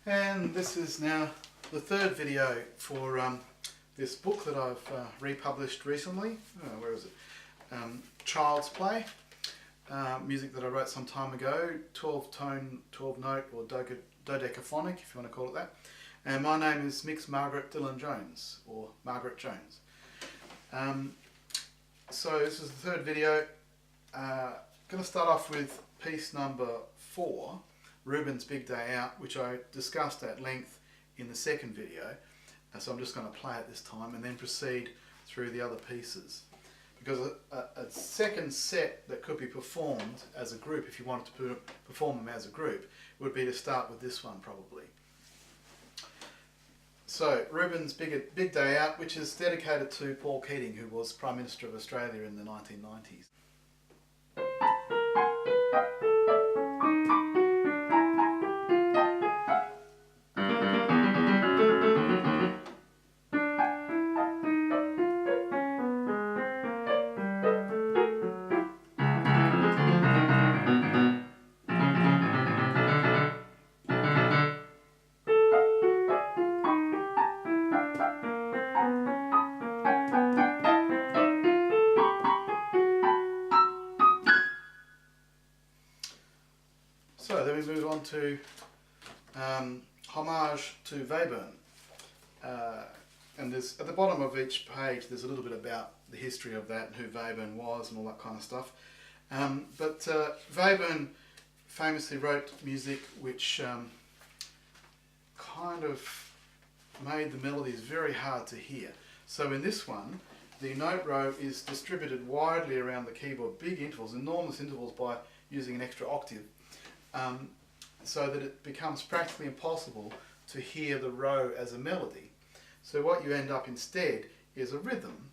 And this is now the third video for this book that I've republished recently. Where is it? Child's Play. Music that I wrote some time ago, 12-tone, 12-note or dodecaphonic if you want to call it that. And my name is Margaret Dylan Jones, or Margaret Jones. So this is the third video. Going to start off with piece number 4, Reuben's Big Day Out, which I discussed at length in the second video. So I'm just going to play it this time and then proceed through the other pieces. Because a second set that could be performed as a group, if you wanted to perform them as a group, would be to start with this one probably. So, Reuben's Big Day Out, which is dedicated to Paul Keating, who was Prime Minister of Australia in the 1990s. So then we move on to Homage to Webern. And there's, at the bottom of each page there's a little bit about the history of that and who Webern was and all that kind of stuff. But Webern famously wrote music which kind of made the melodies very hard to hear. So in this one, the note row is distributed widely around the keyboard, big intervals, enormous intervals, by using an extra octave. So that it becomes practically impossible to hear the row as a melody. So what you end up instead is a rhythm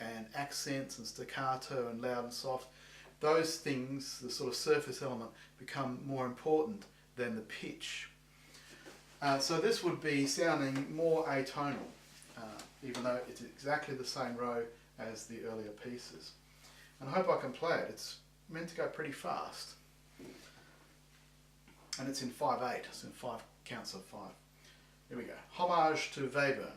and accents and staccato and loud and soft. Those things, the sort of surface element, become more important than the pitch. So this would be sounding more atonal, even though it's exactly the same row as the earlier pieces. And I hope I can play it. It's meant to go pretty fast. And it's in 5/8, it's in 5 counts of 5. Here we go. Homage to Webern.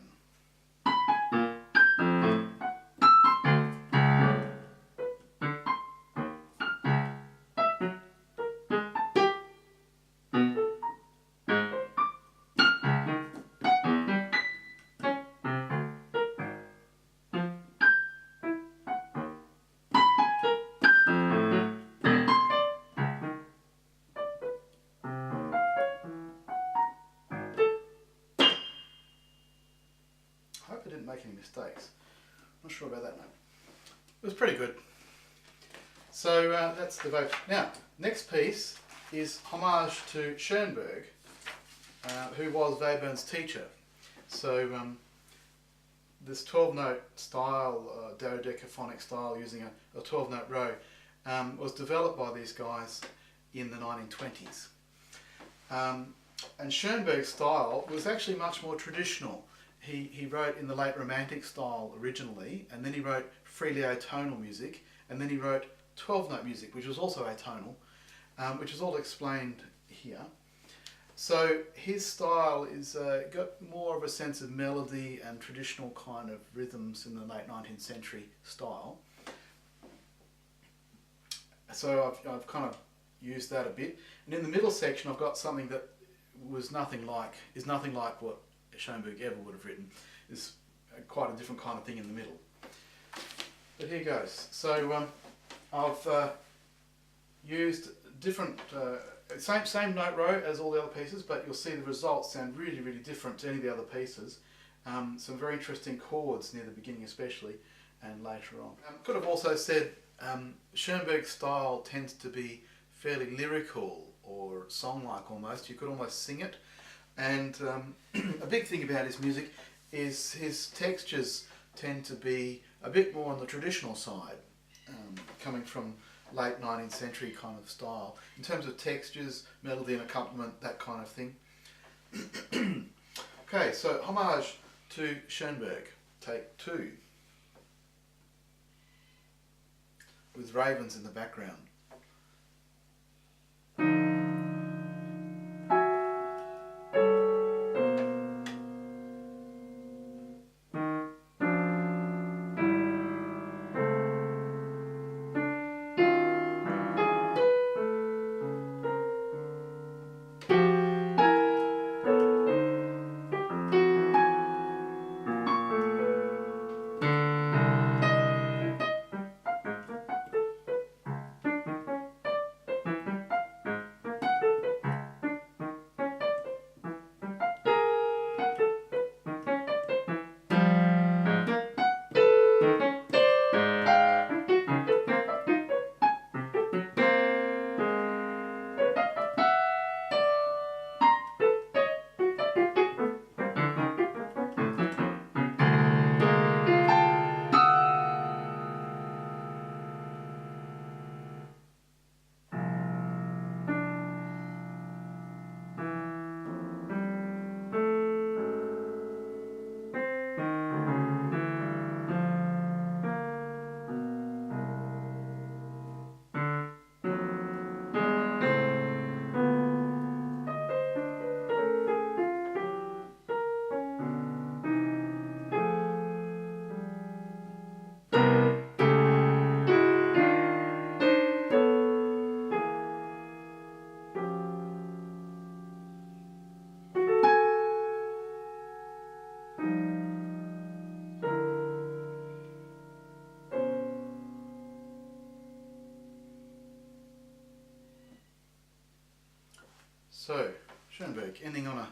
I hope I didn't make any mistakes. I'm not sure about that note. It was pretty good. So that's the vote. Now, next piece is Homage to Schoenberg, who was Webern's teacher. So this 12-note style, dodecaphonic style, using a 12-note row, was developed by these guys in the 1920s. And Schoenberg's style was actually much more traditional. He wrote in the late Romantic style originally, and then he wrote freely atonal music, and then he wrote 12-note music, which was also atonal, which is all explained here. So his style is got more of a sense of melody and traditional kind of rhythms in the late 19th century style. So I've kind of used that a bit, and in the middle section I've got something that is nothing like what Schoenberg ever would have written. Is quite a different kind of thing in the middle. But here goes. So I've used different, same note row as all the other pieces, but you'll see the results sound really, really different to any of the other pieces. Some very interesting chords near the beginning especially, and later on. Could have also said Schoenberg's style tends to be fairly lyrical or song-like almost. You could almost sing it. And a big thing about his music is his textures tend to be a bit more on the traditional side, coming from late 19th century kind of style. In terms of textures, melody and accompaniment, that kind of thing. Okay, so Homage to Schoenberg, take 2. With ravens in the background. So, Schoenberg ending on a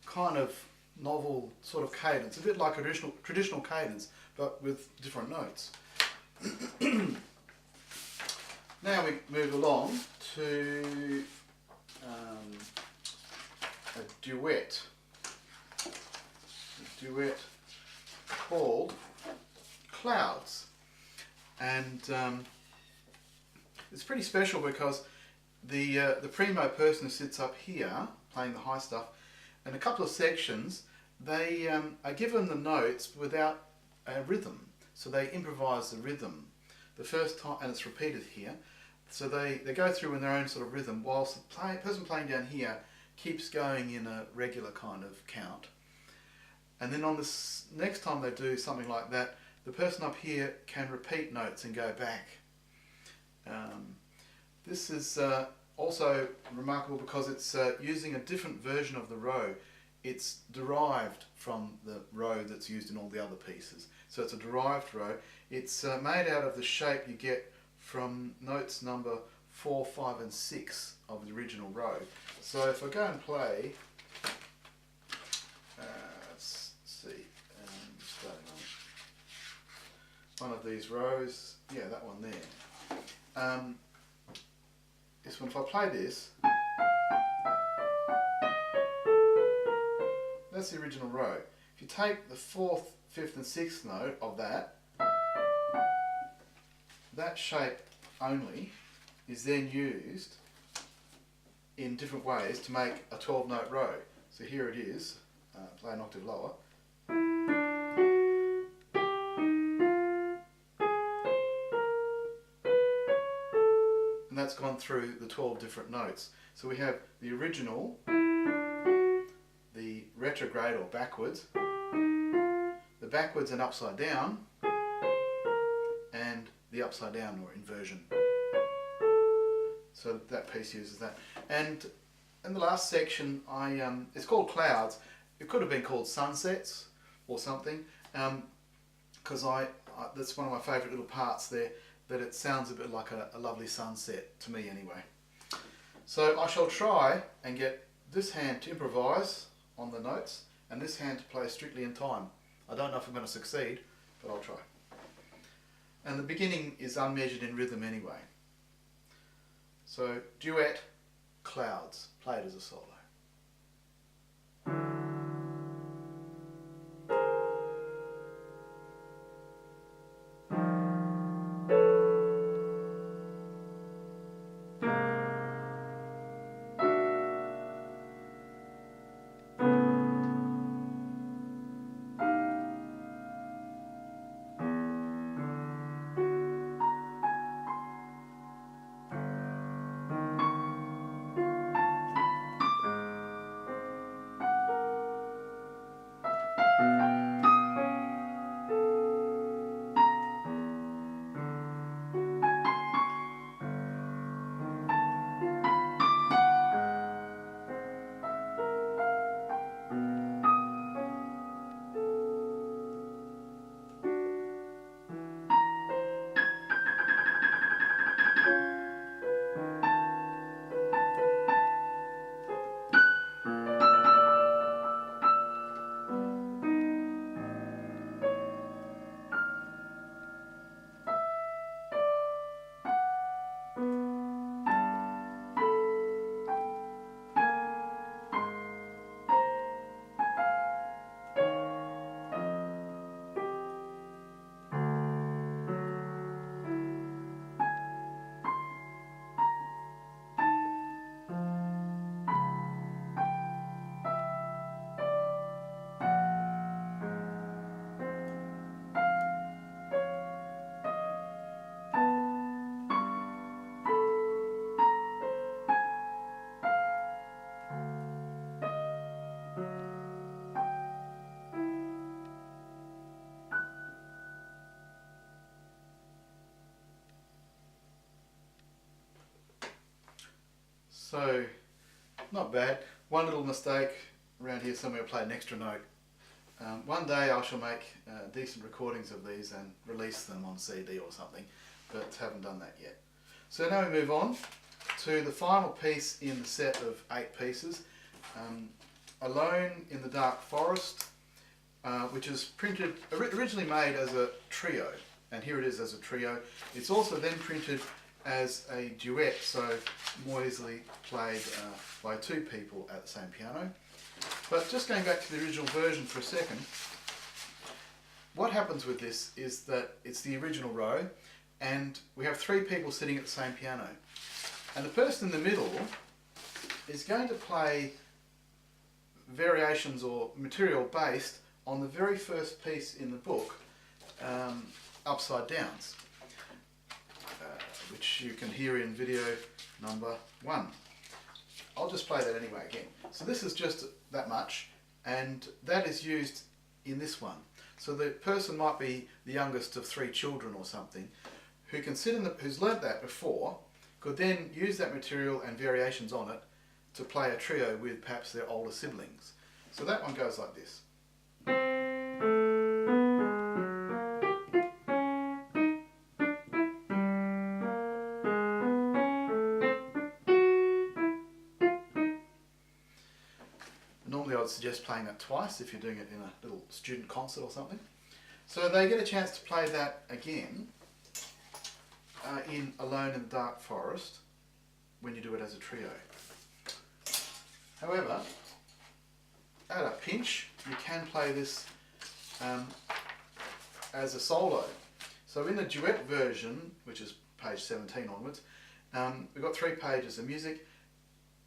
kind of novel sort of cadence, a bit like a traditional cadence, but with different notes. Now we move along to a duet. A duet called Clouds. And it's pretty special because the primo person who sits up here playing the high stuff, and a couple of sections, they are given the notes without a rhythm, so they improvise the rhythm the first time, and it's repeated here. So they go through in their own sort of rhythm, whilst the person playing down here keeps going in a regular kind of count. And then on this next time they do something like that, the person up here can repeat notes and go back. This is also remarkable because it's using a different version of the row. It's derived from the row that's used in all the other pieces. So it's a derived row. It's made out of the shape you get from notes number 4, 5 and 6 of the original row. So if I go and play, let's see, starting on one of these rows, yeah, that one there. This one, if I play this, that's the original row. If you take the 4th, 5th and 6th note of that shape only is then used in different ways to make a 12-note row. So here it is, play an octave lower. And that's gone through the 12 different notes. So we have the original, the retrograde or backwards, the backwards and upside down, and the upside down or inversion. So that piece uses that. And in the last section, it's called Clouds. It could have been called Sunsets or something, because that's one of my favourite little parts there, that it sounds a bit like a lovely sunset to me anyway. So I shall try and get this hand to improvise on the notes and this hand to play strictly in time. I don't know if I'm going to succeed, but I'll try. And the beginning is unmeasured in rhythm anyway. So duet, Clouds, played as a solo. So, not bad. One little mistake around here somewhere, I played an extra note. One day I shall make decent recordings of these and release them on CD or something, but haven't done that yet. So now we move on to the final piece in the set of 8 pieces, Alone in the Dark Forest, which is printed, originally made as a trio, and here it is as a trio. It's also then printed as a duet, so more easily played by 2 people at the same piano. But just going back to the original version for a second, what happens with this is that it's the original row, and we have 3 people sitting at the same piano. And the person in the middle is going to play variations or material based on the very first piece in the book, Upside Downs, which you can hear in video number 1. I'll just play that anyway again. So this is just that much, and that is used in this one. So the person might be the youngest of 3 children or something, who can sit in who's learnt that before, could then use that material and variations on it to play a trio with perhaps their older siblings. So that one goes like this. Normally I would suggest playing that twice if you're doing it in a little student concert or something. So they get a chance to play that again in Alone in the Dark Forest when you do it as a trio. However, at a pinch you can play this as a solo. So in the duet version, which is page 17 onwards, we've got 3 pages of music.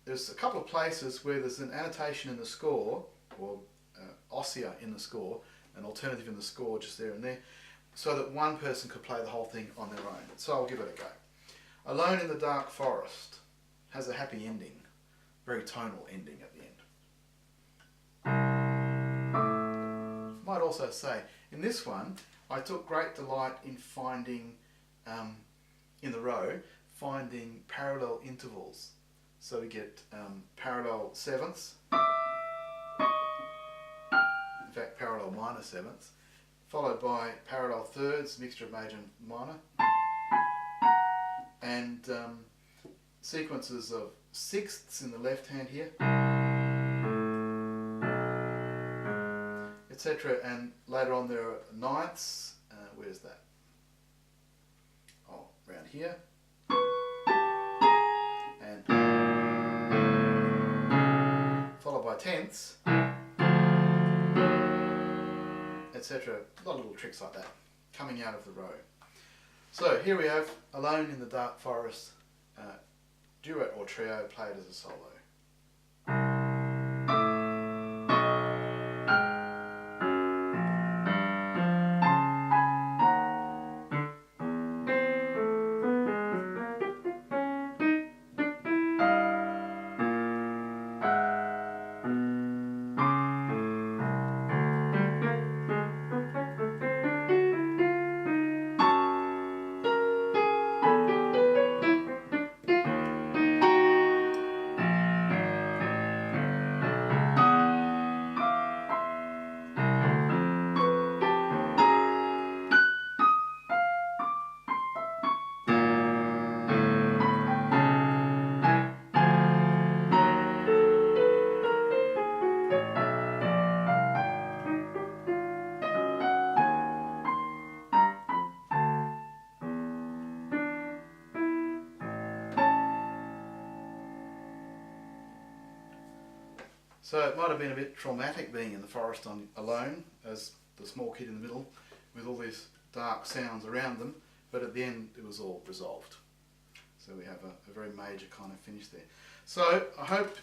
There's a couple of places where there's an annotation in the score, or ossia in the score, an alternative in the score just there and there, so that one person could play the whole thing on their own. So I'll give it a go. Alone in the Dark Forest has a happy ending, very tonal ending at the end. Might also say, in this one, I took great delight in finding, in the row, finding parallel intervals. So we get parallel sevenths, in fact parallel minor sevenths, followed by parallel thirds, mixture of major and minor, and sequences of sixths in the left hand here, etc. And later on there are ninths. Where's that? Oh, around here. And followed by tenths, etc. A lot of little tricks like that coming out of the row. So here we have Alone in the Dark Forest, duet or trio played as a solo. So it might have been a bit traumatic being in the forest alone as the small kid in the middle with all these dark sounds around them, but at the end it was all resolved. So we have a very major kind of finish there. So I hope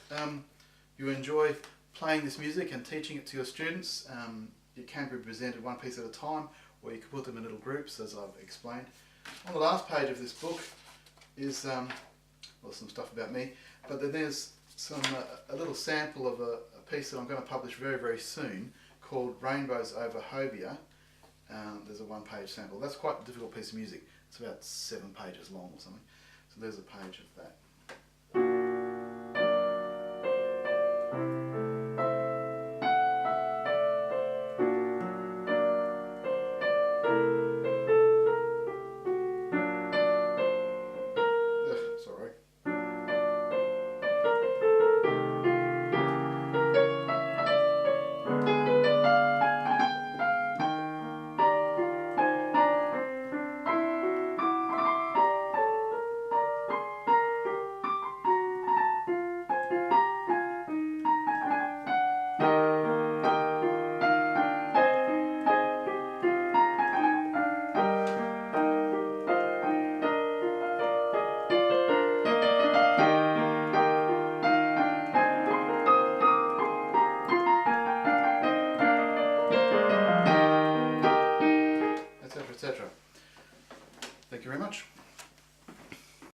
you enjoy playing this music and teaching it to your students. It can be presented one piece at a time, or you can put them in little groups as I've explained. On the last page of this book is well, some stuff about me, but then there's a little sample of a piece that I'm going to publish very, very soon called Rainbows Over Hovea. There's a 1-page sample. That's quite a difficult piece of music. It's about 7 pages long or something. So there's a page of that.